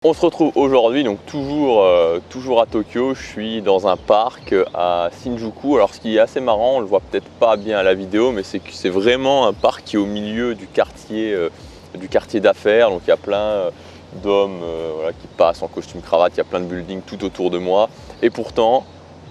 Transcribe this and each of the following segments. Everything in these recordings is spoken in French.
On se retrouve aujourd'hui, donc toujours à Tokyo. Je suis dans un parc à Shinjuku. Alors ce qui est assez marrant, on le voit peut-être pas bien à la vidéo, mais c'est que c'est vraiment un parc qui est au milieu du quartier d'affaires. Donc il y a plein d'hommes voilà, qui passent en costume cravate, il y a plein de buildings tout autour de moi. Et pourtant,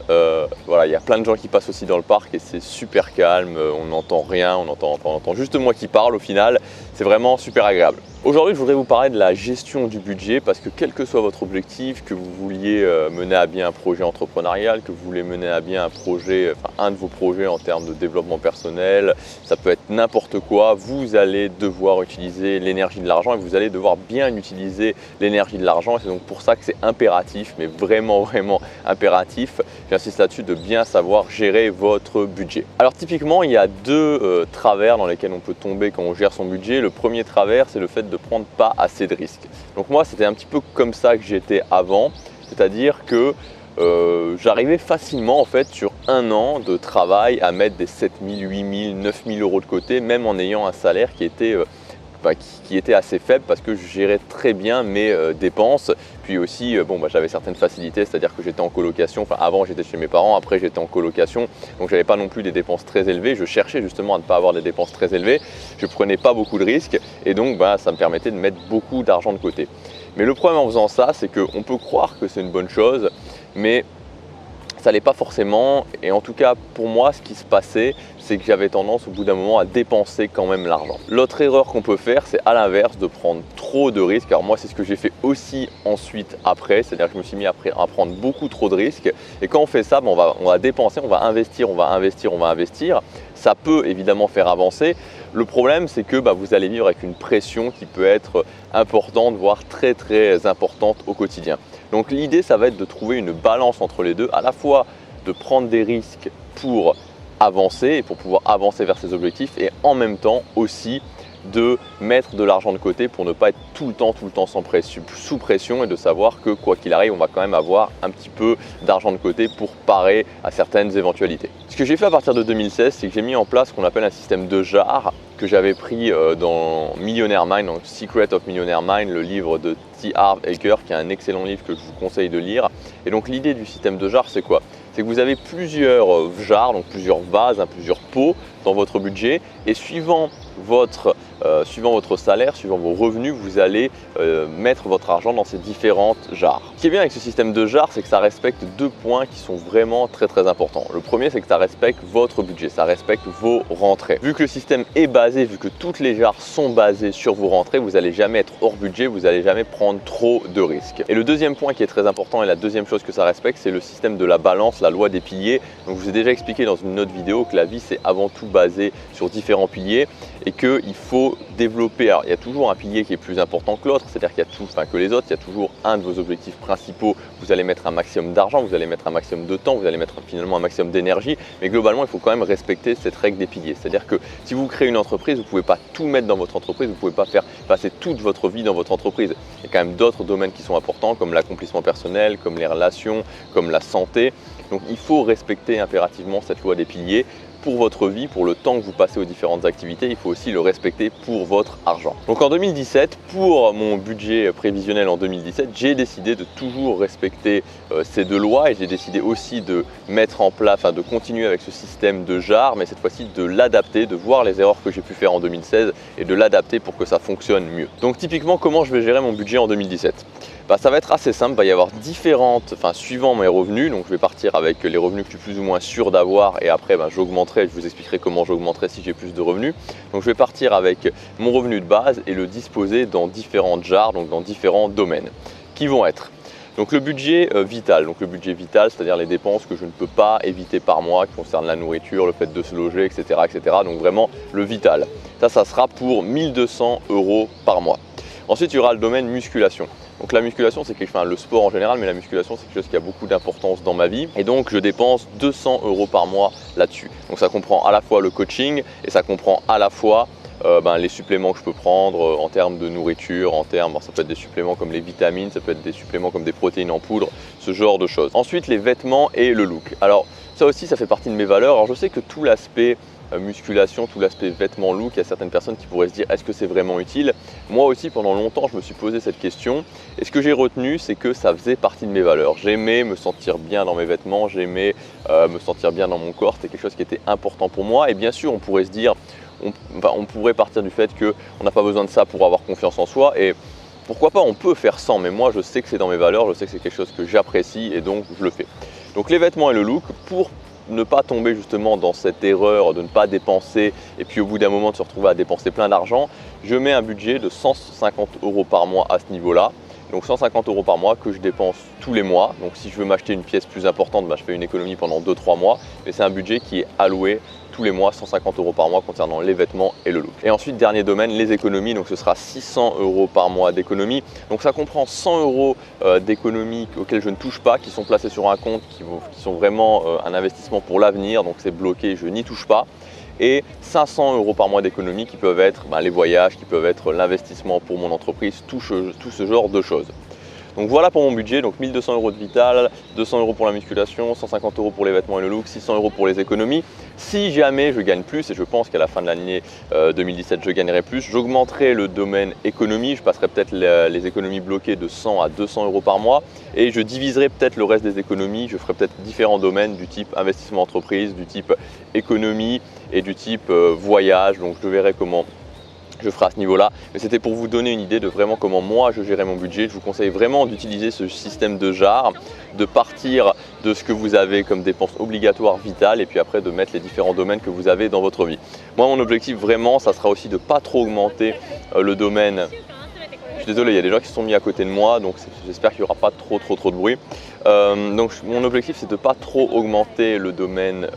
voilà, il y a plein de gens qui passent aussi dans le parc et c'est super calme, on n'entend rien, on entend juste moi qui parle au final. C'est vraiment super agréable. Aujourd'hui, je voudrais vous parler de la gestion du budget parce que quel que soit votre objectif, que vous vouliez mener à bien un projet entrepreneurial, que vous voulez mener à bien un projet, un de vos projets en termes de développement personnel, ça peut être n'importe quoi, vous allez devoir utiliser l'énergie de l'argent et vous allez devoir bien utiliser l'énergie de l'argent. Et c'est donc pour ça que c'est impératif, mais vraiment impératif, j'insiste là-dessus, de bien savoir gérer votre budget. Alors typiquement, il y a deux travers dans lesquels on peut tomber quand on gère son budget. Le premier travers, c'est le fait de prendre pas assez de risques. Donc moi, c'était un petit peu comme ça que j'étais avant, c'est-à-dire que j'arrivais facilement en fait sur un an de travail à mettre des 7 000, 8 000, 9 000 euros de côté, même en ayant un salaire qui était assez faible parce que je gérais très bien mes dépenses. Puis aussi, j'avais certaines facilités, c'est-à-dire que j'étais en colocation. Avant, j'étais chez mes parents, après, j'étais en colocation. Donc, je n'avais pas non plus des dépenses très élevées. Je cherchais justement à ne pas avoir des dépenses très élevées. Je ne prenais pas beaucoup de risques et donc, ça me permettait de mettre beaucoup d'argent de côté. Mais le problème en faisant ça, c'est qu'on peut croire que c'est une bonne chose, mais ça l'est pas forcément. Et en tout cas, pour moi, ce qui se passait, c'est que j'avais tendance au bout d'un moment à dépenser quand même l'argent. L'autre erreur qu'on peut faire, c'est à l'inverse de prendre trop de risques. Alors moi, c'est ce que j'ai fait aussi ensuite après, c'est-à-dire que je me suis mis à prendre beaucoup trop de risques. Et quand on fait ça, on va dépenser, on va investir. Ça peut évidemment faire avancer. Le problème, c'est que vous allez vivre avec une pression qui peut être importante, voire très importante au quotidien. Donc l'idée, ça va être de trouver une balance entre les deux, à la fois de prendre des risques pour avancer et pour pouvoir avancer vers ses objectifs et en même temps aussi de mettre de l'argent de côté pour ne pas être tout le temps sous pression et de savoir que quoi qu'il arrive, on va quand même avoir un petit peu d'argent de côté pour parer à certaines éventualités. Ce que j'ai fait à partir de 2016, c'est que j'ai mis en place ce qu'on appelle un système de jar que j'avais pris dans Millionaire Mind, donc Secret of Millionaire Mind, le livre de T. Harv Eker, qui est un excellent livre que je vous conseille de lire. Et donc l'idée du système de jar, c'est quoi? C'est que vous avez plusieurs jars, donc plusieurs vases, plusieurs pots dans votre budget et suivant votre salaire, suivant vos revenus, vous allez mettre votre argent dans ces différentes jars. Ce qui est bien avec ce système de jars, c'est que ça respecte deux points qui sont vraiment très importants. Le premier, c'est que ça respecte votre budget, ça respecte vos rentrées. Vu que le système est basé, vu que toutes les jars sont basées sur vos rentrées, vous n'allez jamais être hors budget, vous n'allez jamais prendre trop de risques. Et le deuxième point qui est très important et la deuxième chose que ça respecte, c'est le système de la balance, la loi des piliers. Donc je vous ai déjà expliqué dans une autre vidéo que la vie, c'est avant tout basé sur différents piliers et qu'il faut développer. Alors il y a toujours un pilier qui est plus important que l'autre, c'est-à-dire qu'il y a que les autres, il y a toujours un de vos objectifs principaux. Vous allez mettre un maximum d'argent, vous allez mettre un maximum de temps, vous allez mettre finalement un maximum d'énergie, mais globalement il faut quand même respecter cette règle des piliers. C'est-à-dire que si vous créez une entreprise, vous ne pouvez pas tout mettre dans votre entreprise, vous ne pouvez pas faire passer toute votre vie dans votre entreprise. Il y a quand même d'autres domaines qui sont importants comme l'accomplissement personnel, comme les relations, comme la santé. Donc il faut respecter impérativement cette loi des piliers. Pour votre vie, pour le temps que vous passez aux différentes activités, il faut aussi le respecter pour votre argent. Donc en 2017, pour mon budget prévisionnel en 2017, j'ai décidé de toujours respecter ces deux lois et j'ai décidé aussi de mettre en place, de continuer avec ce système de jar, mais cette fois-ci de l'adapter, de voir les erreurs que j'ai pu faire en 2016 et de l'adapter pour que ça fonctionne mieux. Donc typiquement, comment je vais gérer mon budget en 2017 ? Ça va être assez simple, il va y avoir suivant mes revenus, donc je vais partir avec les revenus que je suis plus ou moins sûr d'avoir et après j'augmenterai, je vous expliquerai comment j'augmenterai si j'ai plus de revenus. Donc je vais partir avec mon revenu de base et le disposer dans différentes jars, donc dans différents domaines, qui vont être donc le budget vital. Donc le budget vital, c'est-à-dire les dépenses que je ne peux pas éviter par mois, qui concernent la nourriture, le fait de se loger, etc. Donc vraiment le vital. Ça sera pour 1 200 € par mois. Ensuite, il y aura le domaine musculation. Donc la musculation, c'est le sport en général, mais la musculation, c'est quelque chose qui a beaucoup d'importance dans ma vie. Et donc, je dépense 200 € par mois là-dessus. Donc ça comprend à la fois le coaching et ça comprend à la fois les suppléments que je peux prendre en termes de nourriture, ça peut être des suppléments comme les vitamines, ça peut être des suppléments comme des protéines en poudre, ce genre de choses. Ensuite, les vêtements et le look. Alors ça aussi, ça fait partie de mes valeurs. Alors je sais que tout l'aspect musculation, tout l'aspect vêtements look, il y a certaines personnes qui pourraient se dire est-ce que c'est vraiment utile? Moi aussi pendant longtemps je me suis posé cette question et ce que j'ai retenu c'est que ça faisait partie de mes valeurs. J'aimais me sentir bien dans mes vêtements, j'aimais me sentir bien dans mon corps, c'était quelque chose qui était important pour moi et bien sûr on pourrait se dire, on pourrait partir du fait qu'on n'a pas besoin de ça pour avoir confiance en soi et pourquoi pas, on peut faire sans, mais moi je sais que c'est dans mes valeurs, je sais que c'est quelque chose que j'apprécie et donc je le fais. Donc les vêtements et le look, pour ne pas tomber justement dans cette erreur de ne pas dépenser et puis au bout d'un moment de se retrouver à dépenser plein d'argent, je mets un budget de 150 € par mois à ce niveau-là. Donc 150 € par mois que je dépense tous les mois. Donc si je veux m'acheter une pièce plus importante, je fais une économie pendant 2-3 mois. Mais c'est un budget qui est alloué tous les mois, 150 € par mois concernant les vêtements et le look. Et ensuite, dernier domaine, les économies. Donc ce sera 600 € par mois d'économie. Donc ça comprend 100 € d'économies auxquelles je ne touche pas, qui sont placées sur un compte, qui sont vraiment un investissement pour l'avenir. Donc c'est bloqué, je n'y touche pas. Et 500 € par mois d'économie qui peuvent être les voyages, qui peuvent être l'investissement pour mon entreprise, tout ce genre de choses. Donc voilà pour mon budget, donc 1200 € de Vital, 200 € pour la musculation, 150 € pour les vêtements et le look, 600 € pour les économies. Si jamais je gagne plus, et je pense qu'à la fin de l'année 2017 je gagnerai plus, j'augmenterai le domaine économie, je passerai peut-être les économies bloquées de 100 à 200 € par mois et je diviserai peut-être le reste des économies, je ferai peut-être différents domaines du type investissement entreprise, du type économie et du type voyage, donc je verrai comment je ferai à ce niveau-là, mais c'était pour vous donner une idée de vraiment comment moi je gérais mon budget. Je vous conseille vraiment d'utiliser ce système de JAR, de partir de ce que vous avez comme dépenses obligatoires vitales et puis après de mettre les différents domaines que vous avez dans votre vie. Moi mon objectif vraiment ça sera aussi de ne pas trop augmenter le domaine. Je suis désolé, il y a des gens qui se sont mis à côté de moi, donc j'espère qu'il n'y aura pas trop de bruit. Donc mon objectif c'est de ne pas trop augmenter le domaine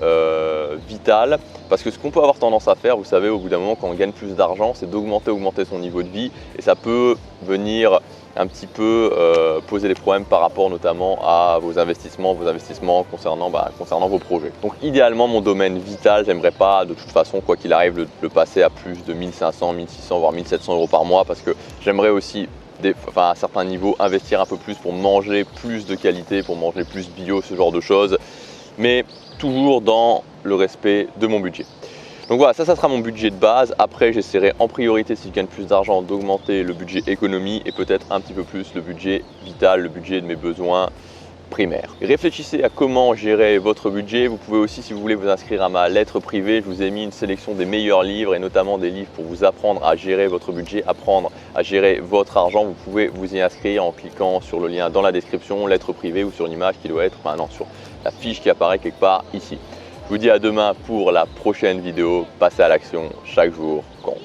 vital, parce que ce qu'on peut avoir tendance à faire, vous savez, au bout d'un moment quand on gagne plus d'argent, c'est d'augmenter son niveau de vie et ça peut venir un petit peu poser des problèmes par rapport notamment à vos investissements concernant vos projets. Donc idéalement mon domaine vital, j'aimerais pas de toute façon quoi qu'il arrive le passer à plus de 1500, 1600 voire 1700 € par mois, parce que j'aimerais aussi à un certain niveau investir un peu plus pour manger plus de qualité, pour manger plus bio, ce genre de choses, mais toujours dans le respect de mon budget. Donc voilà, ça sera mon budget de base. Après, j'essaierai en priorité, si je gagne plus d'argent, d'augmenter le budget économie et peut-être un petit peu plus le budget vital, le budget de mes besoins primaires. Réfléchissez à comment gérer votre budget. Vous pouvez aussi, si vous voulez, vous inscrire à ma lettre privée. Je vous ai mis une sélection des meilleurs livres et notamment des livres pour vous apprendre à gérer votre budget, apprendre à gérer votre argent. Vous pouvez vous y inscrire en cliquant sur le lien dans la description, lettre privée, ou sur l'image qui doit être maintenant sur la fiche qui apparaît quelque part ici. Je vous dis à demain pour la prochaine vidéo. Passez à l'action, chaque jour compte.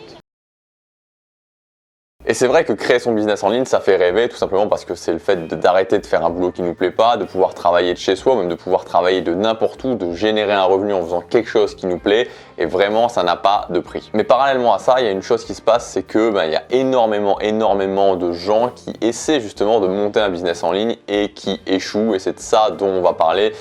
Et c'est vrai que créer son business en ligne, ça fait rêver tout simplement parce que c'est le fait d'arrêter de faire un boulot qui ne nous plaît pas, de pouvoir travailler de chez soi, même de pouvoir travailler de n'importe où, de générer un revenu en faisant quelque chose qui nous plaît, et vraiment ça n'a pas de prix. Mais parallèlement à ça, il y a une chose qui se passe, c'est que il y a énormément de gens qui essaient justement de monter un business en ligne et qui échouent, et c'est de ça dont on va parler.